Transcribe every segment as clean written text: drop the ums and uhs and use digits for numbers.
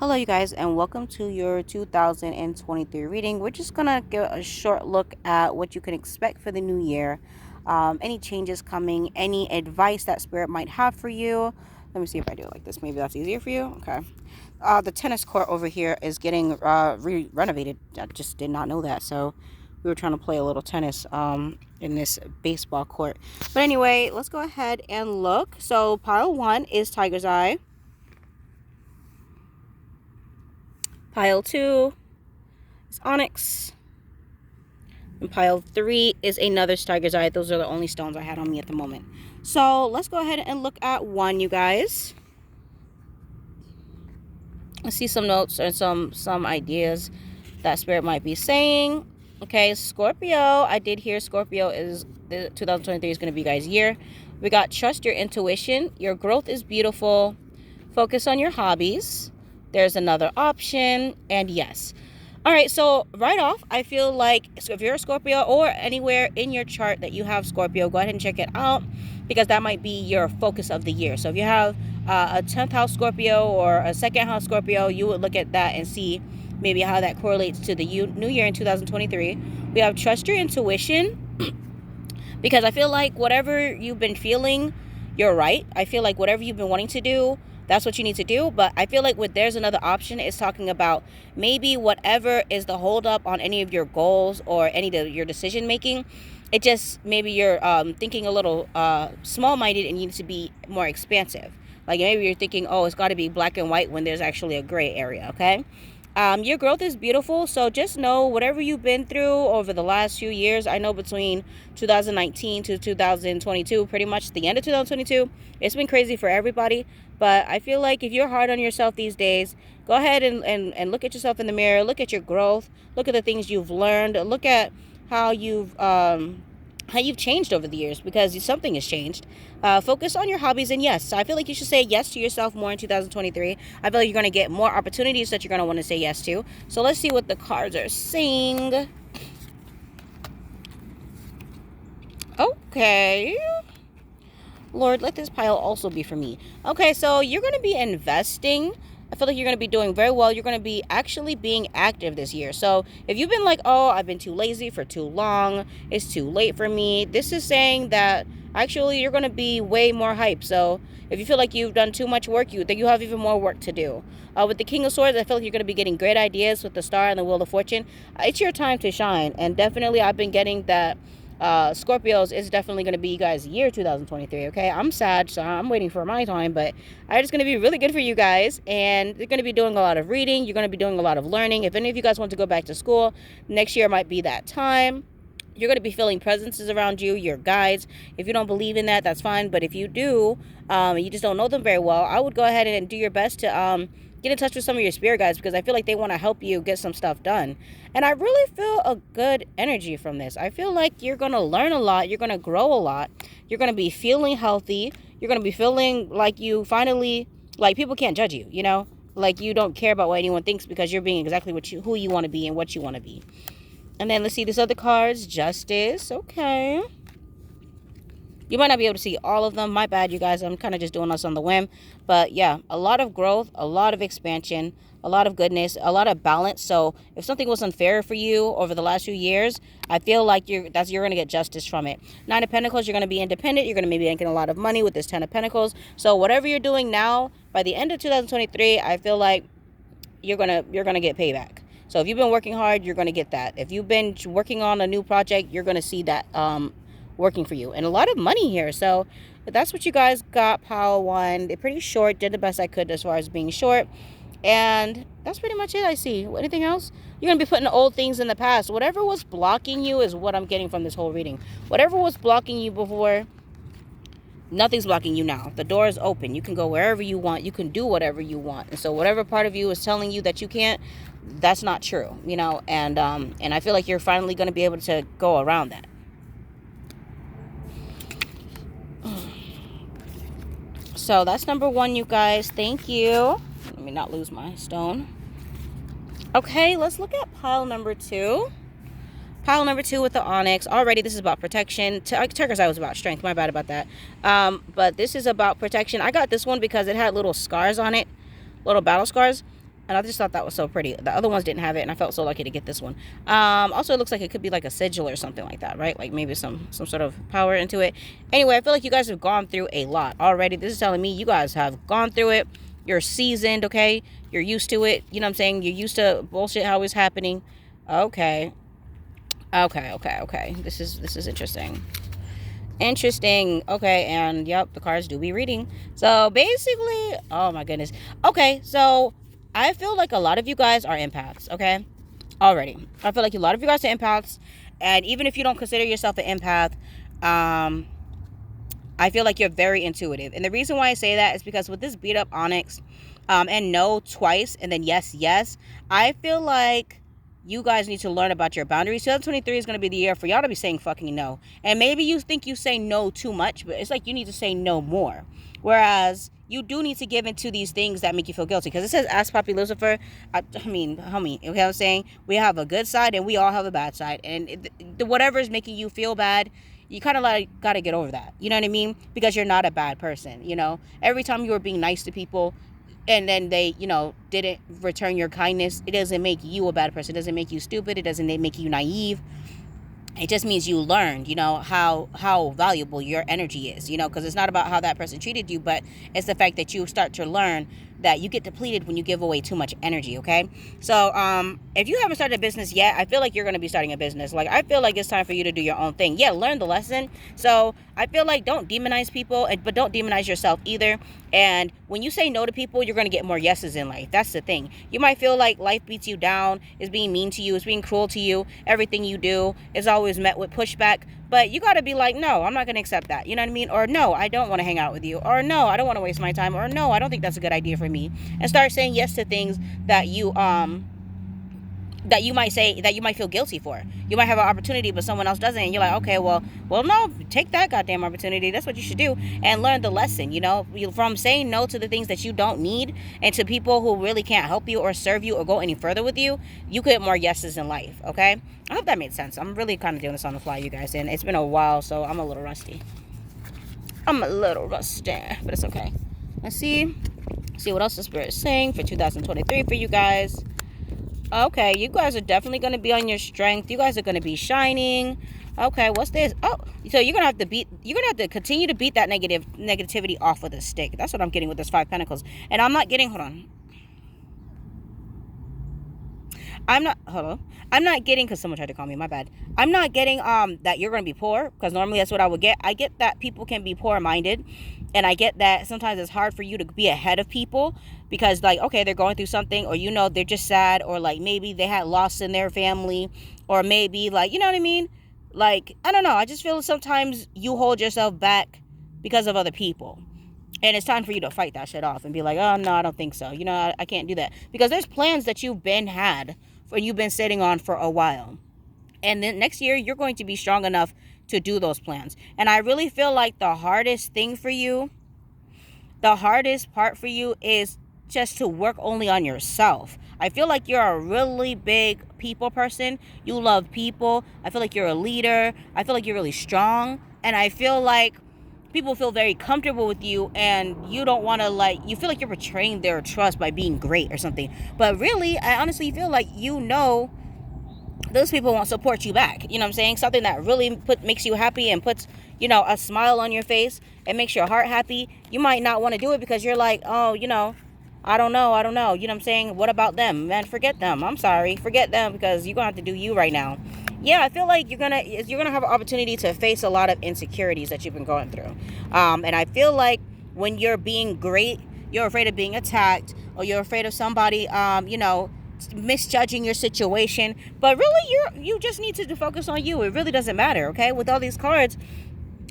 Hello, you guys, and welcome to your 2023 reading. We're just gonna give a short look at what you can expect for the new year, any changes coming, any advice that Spirit might have for you. Let me see if I do it like this. Maybe that's easier for you. Okay. The tennis court over here is getting renovated. I just did not know that. So we were trying to play a little tennis in this baseball court. But anyway, let's go ahead and look. So pile one is Tiger's Eye. Pile 2 is Onyx. And pile 3 is another Tiger's Eye. Those are the only stones I had on me at the moment. So let's go ahead and look at 1, you guys. Let's see some notes or some ideas that Spirit might be saying. Okay, Scorpio. I did hear Scorpio is 2023 is going to be you guys' year. We got trust your intuition. Your growth is beautiful. Focus on your hobbies. There's another option, and yes. All right, so right off, I feel like if you're a Scorpio or anywhere in your chart that you have Scorpio, go ahead and check it out because that might be your focus of the year. So if you have a 10th house Scorpio or a 2nd house Scorpio, you would look at that and see maybe how that correlates to the new year in 2023. We have trust your intuition because I feel like whatever you've been feeling, you're right. I feel like whatever you've been wanting to do, that's what you need to do. But I feel like there's another option, it's talking about maybe whatever is the holdup on any of your goals or any of your decision making. It just, maybe you're thinking a little small-minded and you need to be more expansive. Like maybe you're thinking, oh, it's got to be black and white when there's actually a gray area, okay? Your growth is beautiful, so just know whatever you've been through over the last few years. I know between 2019 to 2022, pretty much the end of 2022, it's been crazy for everybody. But I feel like if you're hard on yourself these days, go ahead and look at yourself in the mirror, look at your growth, look at the things you've learned, look at how you've changed over the years, because something has changed. Focus on your hobbies, and yes, I feel like you should say yes to yourself more in 2023. I feel like you're going to get more opportunities that you're going to want to say yes to. So let's see what the cards are saying. Okay. Lord, let this pile also be for me. Okay, so you're going to be investing. I feel like you're going to be doing very well. You're going to be actually being active this year. So if you've been like, oh, I've been too lazy for too long, it's too late for me, this is saying that actually you're going to be way more hype. So if you feel like you've done too much work, you have even more work to do. With the King of Swords, I feel like you're going to be getting great ideas with the Star and the Wheel of Fortune. It's your time to shine. And definitely I've been getting that Scorpios is definitely going to be you guys' year 2023. Okay, I'm sad, so I'm waiting for my time, but it's going to be really good for you guys, and you're going to be doing a lot of reading, you're going to be doing a lot of learning. If any of you guys want to go back to school, next year might be that time. You're going to be feeling presences around you, your guides. If you don't believe in that, that's fine, but if you do, you just don't know them very well, I would go ahead and do your best to get in touch with some of your spirit guides, because I feel like they want to help you get some stuff done. And I really feel a good energy from this. I feel like you're going to learn a lot. You're going to grow a lot. You're going to be feeling healthy. You're going to be feeling like you finally, like people can't judge you, you know? Like you don't care about what anyone thinks because you're being exactly who you want to be and what you want to be. And then let's see this other cards. Justice. Okay. You might not be able to see all of them. My bad, you guys. I'm kind of just doing this on the whim. But yeah, a lot of growth, a lot of expansion, a lot of goodness, a lot of balance. So if something was unfair for you over the last few years, I feel like you're going to get justice from it. 9 of Pentacles, you're going to be independent. You're going to be making a lot of money with this 10 of Pentacles. So whatever you're doing now, by the end of 2023, I feel like you're going to get payback. So if you've been working hard, you're going to get that. If you've been working on a new project, you're going to see that working for you, and a lot of money here. So that's what you guys got. Pile 1, they're pretty short, did the best I could as far as being short, and that's pretty much it. I see. Anything else? You're gonna be putting old things in the past. Whatever was blocking you is what I'm getting from this whole reading. Whatever was blocking you before, nothing's blocking you now. The door is open. You can go wherever you want. You can do whatever you want. And so whatever part of you is telling you that you can't, that's not true, you know. And I feel like you're finally going to be able to go around that. So that's number 1, you guys. Thank you. Let me not lose my stone. Okay, let's look at pile number 2. Pile number 2 with the Onyx. Already, this is about protection. Tiger's Eye was about strength. My bad about that. But this is about protection. I got this one because it had little scars on it. Little battle scars. And I just thought that was so pretty. The other ones didn't have it, and I felt so lucky to get this one. Also, it looks like it could be like a sigil or something like that, right? Like maybe some sort of power into it. Anyway, I feel like you guys have gone through a lot already. This is telling me you guys have gone through it. You're seasoned, okay? You're used to it. You know what I'm saying? You're used to bullshit how it's happening. Okay. Okay. This is interesting. Interesting. Okay, and yep, the cards do be reading. So basically, oh my goodness. Okay, so I feel like a lot of you guys are empaths, okay? Already. I feel like a lot of you guys are empaths, and even if you don't consider yourself an empath, I feel like you're very intuitive. And the reason why I say that is because with this beat up onyx, and no twice, and then yes, I feel like you guys need to learn about your boundaries. 2023 is going to be the year for y'all to be saying fucking no. And maybe you think you say no too much, but it's like you need to say no more. Whereas you do need to give into these things that make you feel guilty. Because it says, ask Poppy Lucifer. I mean, homie, you know what I'm saying? We have a good side and we all have a bad side. And whatever is making you feel bad, you kind of like got to get over that. You know what I mean? Because you're not a bad person, you know? Every time you were being nice to people, and then they, you know, didn't return your kindness, it doesn't make you a bad person. It doesn't make you stupid. It doesn't make you naive. It just means you learned, you know, how valuable your energy is, you know, because it's not about how that person treated you, but it's the fact that you start to learn that you get depleted when you give away too much energy, okay? So, if you haven't started a business yet, I feel like you're going to be starting a business. Like, I feel like it's time for you to do your own thing. Yeah, learn the lesson. So, I feel like don't demonize people, but don't demonize yourself either. And when you say no to people, you're going to get more yeses in life. That's the thing. You might feel like life beats you down, is being mean to you, is being cruel to you. Everything you do is always met with pushback. But you got to be like, no, I'm not going to accept that. You know what I mean? Or no, I don't want to hang out with you. Or no, I don't want to waste my time. Or no, I don't think that's a good idea for me. And start saying yes to things that you might say, that you might feel guilty for. You might have an opportunity, but someone else doesn't. And you're like, okay, well, no, take that goddamn opportunity. That's what you should do. And learn the lesson, you know, from saying no to the things that you don't need and to people who really can't help you or serve you or go any further with you, you get more yeses in life, okay? I hope that made sense. I'm really kind of doing this on the fly, you guys, and it's been a while, so I'm a little rusty. But it's okay. Let's see what else the Spirit is saying for 2023 for you guys. Okay, you guys are definitely going to be on your strength. You guys are going to be shining. Okay, what's this? Oh, so you're going to have to continue to beat that negativity off with a stick. That's what I'm getting with this 5 Pentacles. And I'm not getting, hold on. I'm not getting, because someone tried to call me, my bad. I'm not getting that you're going to be poor, because normally that's what I would get. I get that people can be poor-minded, and I get that sometimes it's hard for you to be ahead of people, because like, okay, they're going through something, or you know, they're just sad, or like maybe they had loss in their family, or maybe like, you know what I mean? Like, I don't know, I just feel sometimes you hold yourself back because of other people. And it's time for you to fight that shit off and be like, oh, no, I don't think so. You know, I can't do that. Because there's plans that you've been sitting on for a while. And then next year, you're going to be strong enough to do those plans. And I really feel like the hardest part for you is just to work only on yourself. I feel like you're a really big people person. You love people. I feel like you're a leader. I feel like you're really strong. And I feel like people feel very comfortable with you, and you don't want to, like, you feel like you're betraying their trust by being great or something. But really, I honestly feel like, you know, those people won't support you back. You know what I'm saying? Something that really makes you happy and puts, you know, a smile on your face and makes your heart happy. You might not want to do it because you're like, oh, you know, I don't know. You know what I'm saying? What about them? Man, forget them. I'm sorry. Forget them, because you're going to have to do you right now. Yeah, I feel like you're gonna have an opportunity to face a lot of insecurities that you've been going through. And I feel like when you're being great, you're afraid of being attacked, or you're afraid of somebody, you know, misjudging your situation. But really, you just need to focus on you. It really doesn't matter, okay? With all these cards,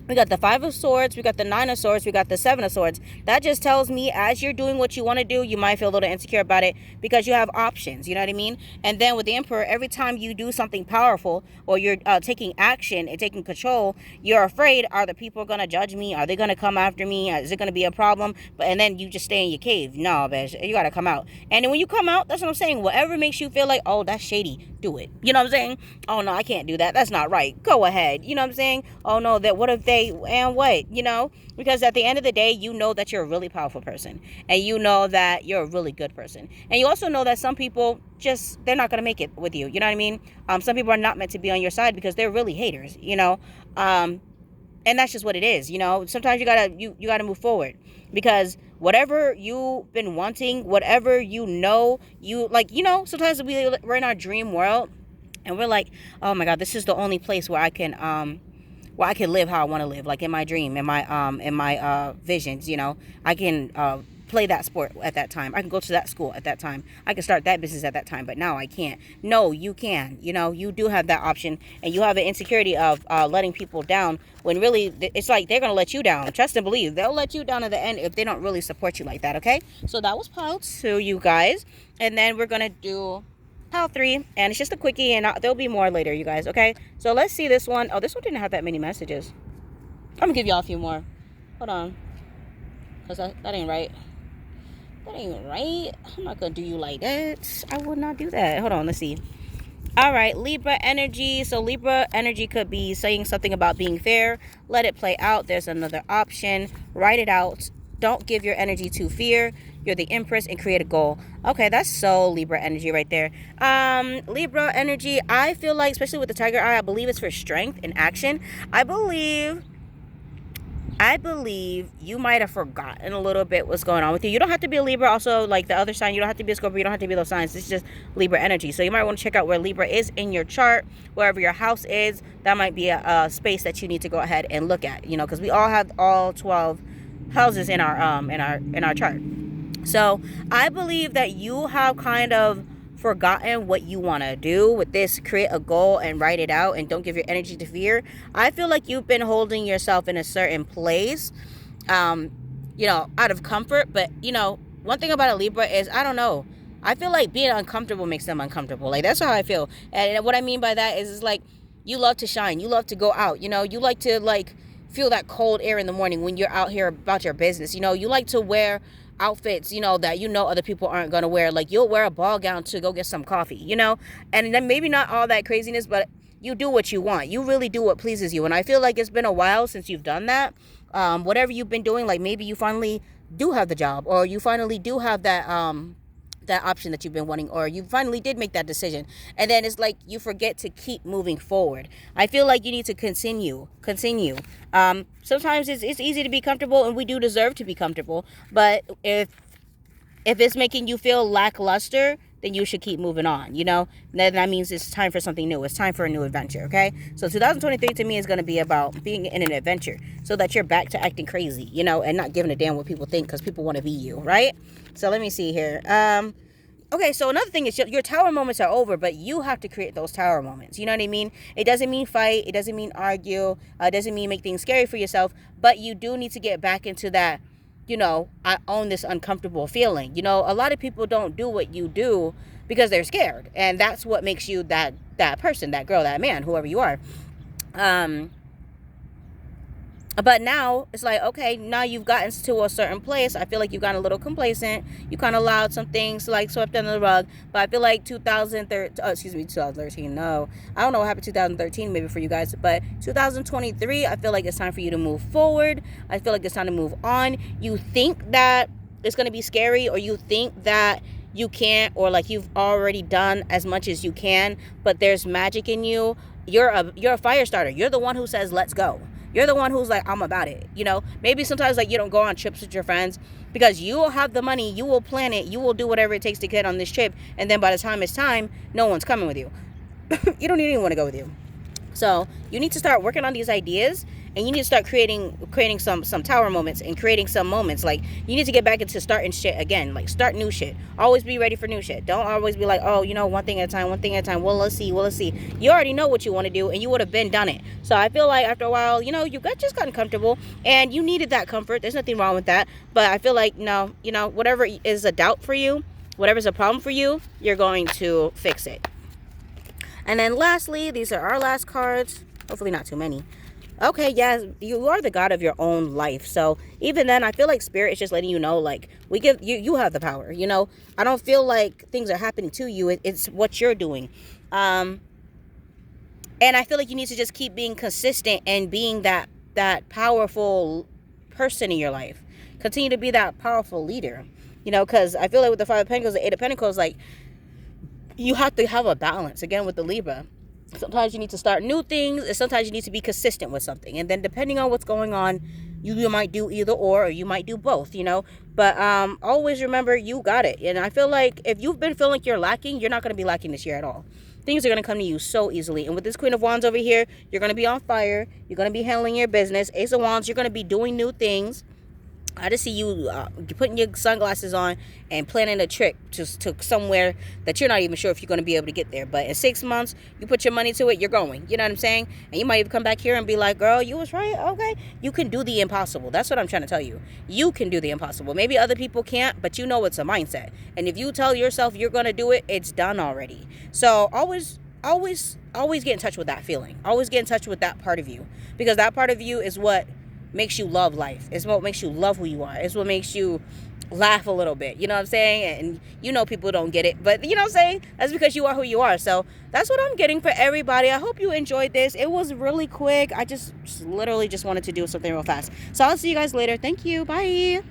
we got the 5 of Swords, we got the 9 of Swords, we got the 7 of Swords. That just tells me as you're doing what you want to do, you might feel a little insecure about it because you have options, you know what I mean? And then with the Emperor, every time you do something powerful, or you're taking action and taking control, you're afraid, are the people going to judge me? Are they going to come after me? Is it going to be a problem? And then you just stay in your cave. No, bitch, you got to come out. And then when you come out, that's what I'm saying. Whatever makes you feel like, oh, that's shady, do it. You know what I'm saying? Oh no, I can't do that. That's not right. Go ahead. You know what I'm saying? Oh no, that what if they, and what? You know? Because at the end of the day, you know that you're a really powerful person. And you know that you're a really good person. And you also know that some people just, they're not going to make it with you. You know what I mean? Some people are not meant to be on your side because they're really haters, you know? And that's just what it is, you know. Sometimes you gotta move forward, because whatever you've been wanting, whatever you like, you know, sometimes we're in our dream world and we're like, oh my god, this is the only place where I can live how I want to live, like in my dream, in my visions, you know. I can play that sport at that time. I can go to that school at that time. I can start that business at that time, but now I can't. No, you can. You know, you do have that option, and you have an insecurity of letting people down, when really it's like they're going to let you down. Trust and believe. They'll let you down at the end if they don't really support you like that, okay? So that was pile 2, you guys. And then we're going to do pile 3, and it's just a quickie, and there'll be more later, you guys, okay? So let's see this one. Oh, this one didn't have that many messages. I'm going to give y'all a few more. Hold on. Because that ain't right. That ain't right. I'm not going to do you like that. I would not do that. Hold on. Let's see. All right. Libra energy. So Libra energy could be saying something about being fair. Let it play out. There's another option. Write it out. Don't give your energy to fear. You're the empress, and create a goal. Okay, that's so Libra energy right there. Libra energy, I feel like, especially with the tiger eye, I believe it's for strength and action. I believe you might have forgotten a little bit what's going on with you. You don't have to be a Libra. Also, like the other sign, you don't have to be a Scorpio. You don't have to be those signs. It's just Libra energy. So you might want to check out where Libra is in your chart, wherever your house is. That might be a space that you need to go ahead and look at. You know, because we all have all 12 houses in our chart. So I believe that you have kind of forgotten what you want to do with this. Create a goal and write it out, and don't give your energy to fear. I feel like you've been holding yourself in a certain place, you know, out of comfort. But, you know, one thing about a Libra is, I don't know, I feel like being uncomfortable makes them uncomfortable. Like, that's how I feel. And what I mean by that is like, you love to shine. You love to go out. You know, you like to, like, feel that cold air in the morning when you're out here about your business. You know, you like to wear outfits, you know, that you know other people aren't going to wear. Like, you'll wear a ball gown to go get some coffee, you know, and then maybe not all that craziness, but you do what you want. You really do what pleases you. And I feel like it's been a while since you've done that. Whatever you've been doing, like maybe you finally do have the job, or you finally do have that option that you've been wanting, or you finally did make that decision, and then it's like you forget to keep moving forward. I feel like you need to continue. Sometimes it's easy to be comfortable, and we do deserve to be comfortable, but if it's making you feel lackluster, then you should keep moving on, you know? Then that means it's time for something new. It's time for a new adventure, okay? So 2023 to me is going to be about being in an adventure, so that you're back to acting crazy, you know, and not giving a damn what people think, because people want to be you, right? So let me see here. Okay, so another thing is your tower moments are over, but you have to create those tower moments. You know what I mean? It doesn't mean fight. It doesn't mean argue. It doesn't mean make things scary for yourself, but you do need to get back into that, you know, I own this uncomfortable feeling. You know, a lot of people don't do what you do because they're scared. And that's what makes you that person, that girl, that man, whoever you are. But now it's like, okay, now you've gotten to a certain place. I feel like you've gotten a little complacent. You kind of allowed some things like swept under the rug. But I feel like 2013. No, I don't know what happened 2013 maybe for you guys. But 2023, I feel like it's time for you to move forward. I feel like it's time to move on. You think that it's going to be scary, or you think that you can't, or like you've already done as much as you can, but there's magic in you. You're a fire starter. You're the one who says, let's go. You're the one who's like, I'm about it. You know, maybe sometimes like you don't go on trips with your friends because you will have the money, you will plan it, you will do whatever it takes to get on this trip. And then by the time it's time, no one's coming with you. You don't need anyone to go with you. So you need to start working on these ideas, and you need to start creating some tower moments, and creating some moments. Like, you need to get back into starting shit again. Like, start new shit. Always be ready for new shit. Don't always be like, oh, you know, one thing at a time. Well, let's see. You already know what you want to do, and you would have been done it. So I feel like after a while, you know, you just gotten comfortable, and you needed that comfort. There's nothing wrong with that. But I feel like, no, you know, whatever is a doubt for you, whatever's a problem for you, you're going to fix it. And then lastly, these are our last cards. Hopefully not too many. Okay, yes, you are the god of your own life. So even then, I feel like spirit is just letting you know, like, we give you, you have the power. I don't feel like things are happening to you. It's what you're doing. Um, and I feel like you need to just keep being consistent and being that powerful person in your life. Continue to be that powerful leader. Because I feel like with the Five of Pentacles, the Eight of Pentacles, like, you have to have a balance again with the Libra. Sometimes you need to start new things, and sometimes you need to be consistent with something. And then depending on what's going on, you might do either or you might do both. But always remember, you got it. And I feel like if you've been feeling like you're lacking, you're not going to be lacking this year at all. Things are going to come to you so easily. And with this Queen of Wands over here, you're going to be on fire. You're going to be handling your business. Ace of Wands, you're going to be doing new things. I just see you putting your sunglasses on and planning a trip to somewhere that you're not even sure if you're going to be able to get there. But in 6 months, you put your money to it, you're going. You know what I'm saying? And you might even come back here and be like, girl, you was right. Okay. You can do the impossible. That's what I'm trying to tell you. You can do the impossible. Maybe other people can't, but it's a mindset. And if you tell yourself you're going to do it, it's done already. So always get in touch with that feeling. Always get in touch with that part of you. Because that part of you is what makes you love life. It's what makes you love who you are. It's what makes you laugh a little bit. You know what I'm saying? And people don't get it, but you know what I'm saying? That's because you are who you are. So that's what I'm getting for everybody. I hope you enjoyed this. It was really quick. I just literally just wanted to do something real fast. So I'll see you guys later. Thank you. Bye.